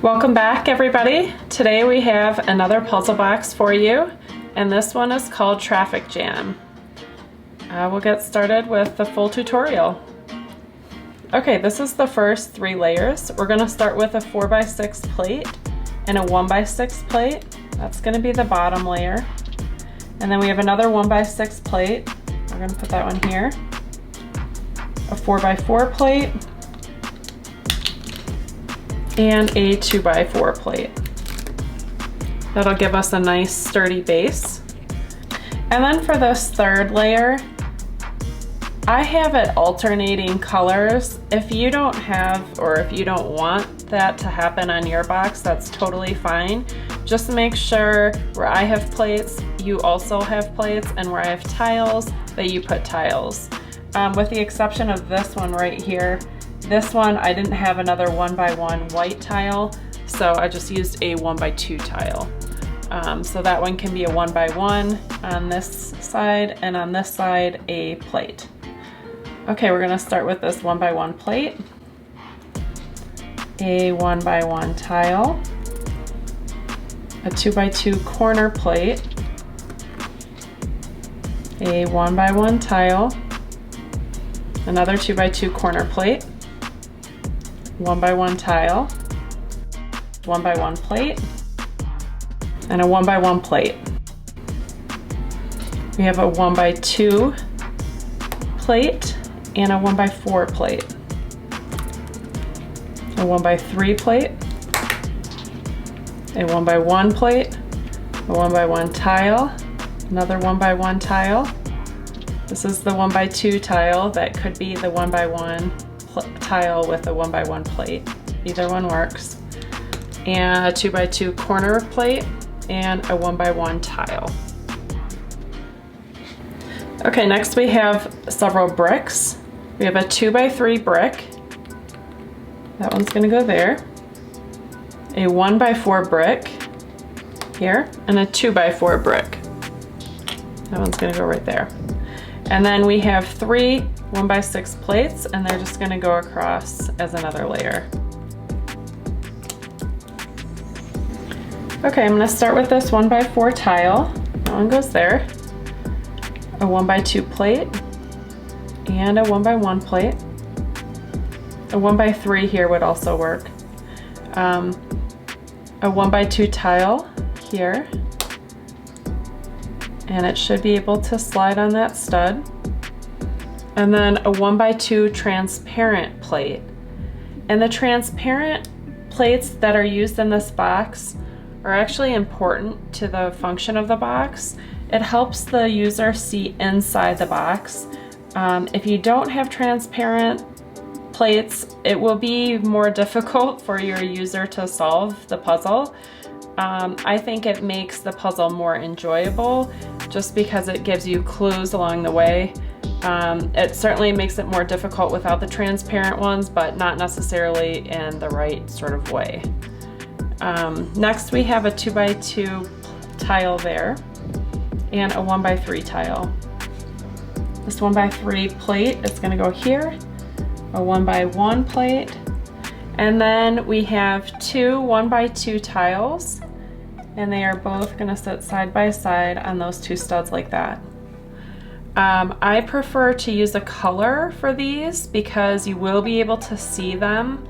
Welcome back, everybody. Today we have another puzzle box for you, and this one is called Traffic Jam. We'll get started with the full tutorial. Okay, this is the first 3 layers. We're going to start with a 4x6 plate and a 1x6 plate. That's going to be the bottom layer. And then we have another 1x6 plate. We're going to put that one here. A 4x4 plate. And a 2x4 plate. That'll give us a nice sturdy base. And then for this third layer, I have it alternating colors. If you don't have, or if you don't want that to happen on your box, that's totally fine. Just make sure where I have plates, you also have plates, and where I have tiles, that you put tiles. With the exception of this one right here, this one, I didn't have another 1x1 white tile, so I just used a 1x2 tile. So that one can be a 1x1 on this side, and on this side, a plate. Okay, we're gonna start with this 1x1 plate, a 1x1 tile, a 2x2 corner plate, a 1x1 tile, another 2x2 corner plate, 1x1 tile, 1x1 plate, and a 1x1 plate. We have a 1x2 plate and a 1x4 plate, a 1x3 plate, a 1x1 plate, a 1x1 tile, another 1x1 tile. This is the 1x2 tile that could be the 1x1 tile with a 1x1 plate. Either one works. And a 2x2 corner plate and a 1x1 tile. Okay, next we have several bricks. We have a 2x3 brick. That one's gonna go there. A 1x4 brick here, and a 2x4 brick. That one's gonna go right there. And then we have 3 1x6 plates, and they're just gonna go across as another layer. Okay, I'm gonna start with this 1x4 tile. That one goes there. A 1x2 plate, and a 1x1 plate. A 1x3 here would also work. A 1x2 tile here. And it should be able to slide on that stud. And then a 1x2 transparent plate. And the transparent plates that are used in this box are actually important to the function of the box. It helps the user see inside the box. If you don't have transparent plates, it will be more difficult for your user to solve the puzzle. I think it makes the puzzle more enjoyable just because it gives you clues along the way. It certainly makes it more difficult without the transparent ones, but not necessarily in the right sort of way. Next we have a 2x2 tile there and a 1x3 tile. This 1x3 plate is going to go here, a 1x1 plate, and then we have 2 1x2 tiles, and they are both going to sit side by side on those 2 studs like that. I prefer to use a color for these because you will be able to see them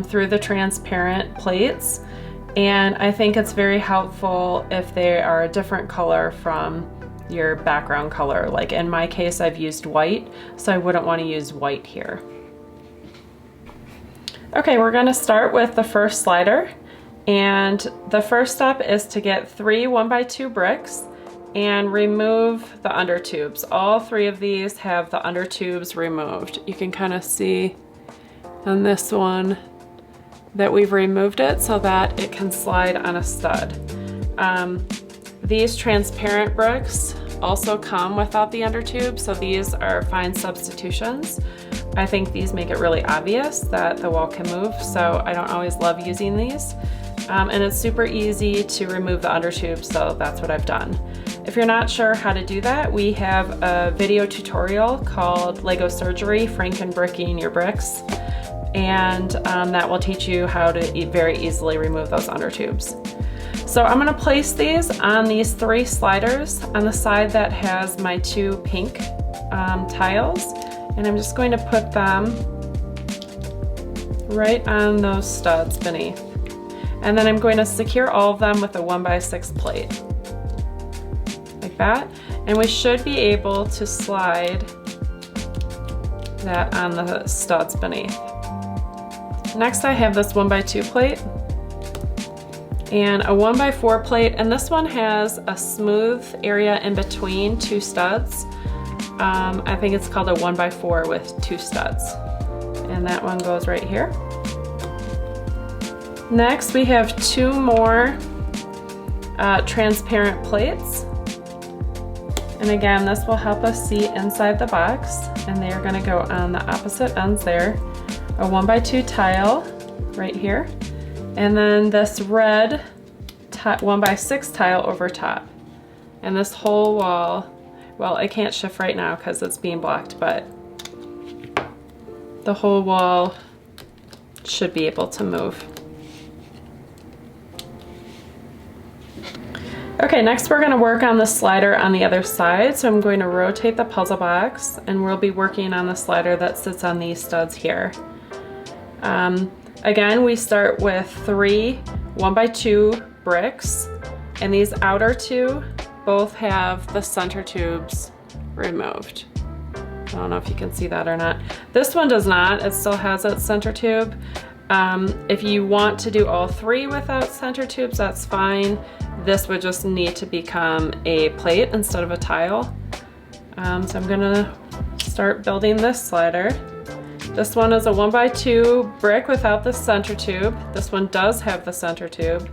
through the transparent plates, and I think it's very helpful if they are a different color from your background color. Like in my case, I've used white, so I wouldn't want to use white here. Okay, we're going to start with the first slider, and the first step is to get 3 1x2 bricks and remove the undertubes. All 3 of these have the undertubes removed. You can kind of see on this one that we've removed it so that it can slide on a stud. These transparent bricks also come without the undertube, so these are fine substitutions. I think these make it really obvious that the wall can move, so I don't always love using these. And it's super easy to remove the undertube, so that's what I've done. If you're not sure how to do that, we have a video tutorial called Lego Surgery, Frankenbricking Your Bricks. and that will teach you how to very easily remove those under tubes. So I'm gonna place these on these 3 sliders on the side that has my 2 pink tiles, and I'm just going to put them right on those studs beneath. And then I'm going to secure all of them with a 1x6 plate, like that. And we should be able to slide that on the studs beneath. Next I have this 1x2 plate and a 1x4 plate, and this one has a smooth area in between 2 studs. I think it's called a 1x4 with 2 studs. And that one goes right here. Next we have 2 more transparent plates. And again, this will help us see inside the box, and they are gonna go on the opposite ends there. A 1x2 tile right here, and then this red 1x6 tile over top. And this whole wall, well, I can't shift right now because it's being blocked, but the whole wall should be able to move. Okay, next we're going to work on the slider on the other side. So I'm going to rotate the puzzle box, and we'll be working on the slider that sits on these studs here. Again, we start with 3 1x2 bricks, and these outer 2 both have the center tubes removed. I don't know if you can see that or not. This one does not, it still has its center tube. If you want to do all 3 without center tubes, that's fine. This would just need to become a plate instead of a tile. So I'm gonna start building this slider. This one is a 1x2 brick without the center tube. This one does have the center tube.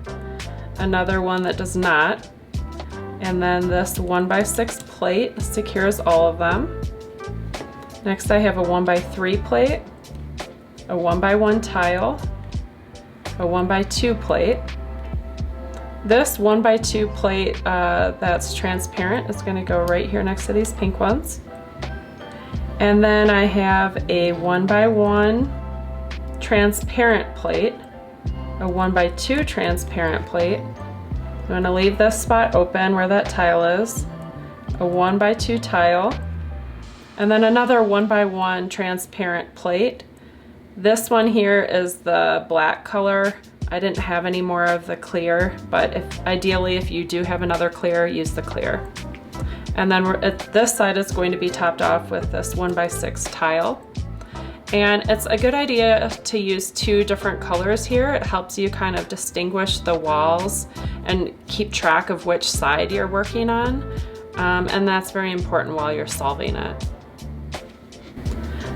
Another one that does not. And then this 1x6 plate secures all of them. Next I have a 1x3 plate, a 1x1 tile, a 1x2 plate. This 1x2 plate that's transparent is going to go right here next to these pink ones. And then I have a 1x1 transparent plate, a 1x2 transparent plate. I'm going to leave this spot open where that tile is, a 1x2 tile, and then another 1x1 transparent plate. This one here is the black color. I didn't have any more of the clear, but ideally if you do have another clear, use the clear. And then this side is going to be topped off with this 1x6 tile. And it's a good idea to use 2 different colors here. It helps you kind of distinguish the walls and keep track of which side you're working on. And that's very important while you're solving it.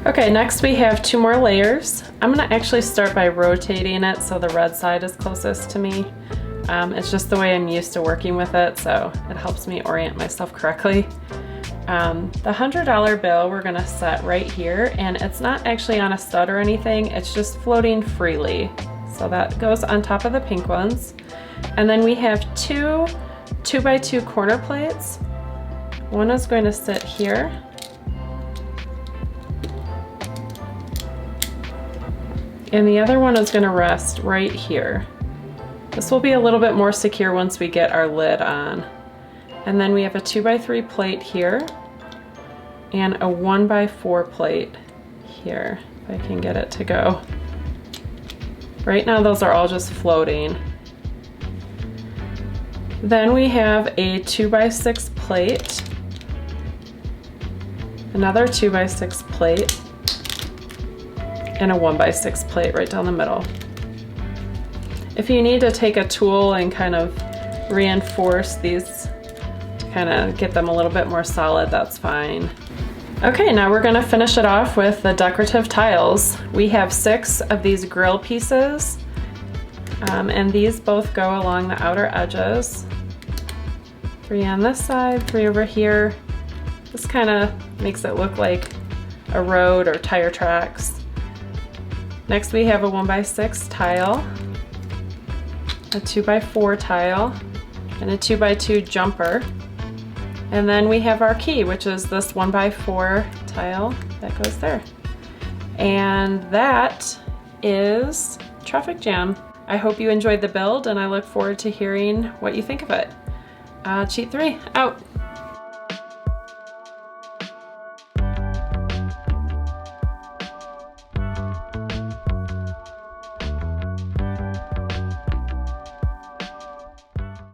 Okay, next we have 2 more layers. I'm gonna actually start by rotating it so the red side is closest to me. It's just the way I'm used to working with it, so it helps me orient myself correctly. The $100 bill we're gonna set right here, and it's not actually on a stud or anything, it's just floating freely. So that goes on top of the pink ones. And then we have 2 2x2 corner plates. One is going to sit here. And the other one is going to rest right here. This will be a little bit more secure once we get our lid on. And then we have a 2x3 plate here and a 1x4 plate here, if I can get it to go. Right now those are all just floating. Then we have a 2x6 plate, another 2x6 plate, and a 1x6 plate right down the middle. If you need to take a tool and kind of reinforce these to kind of get them a little bit more solid, that's fine. Okay, now we're gonna finish it off with the decorative tiles. We have 6 of these grill pieces, and these both go along the outer edges. 3 on this side, 3 over here. This kind of makes it look like a road or tire tracks. Next we have a 1x6 tile, a 2x4 tile, and a 2x2 jumper. And then we have our key, which is this 1x4 tile that goes there. And that is traffic jam. I hope you enjoyed the build and I look forward to hearing what you think of it. Cheat 3, out.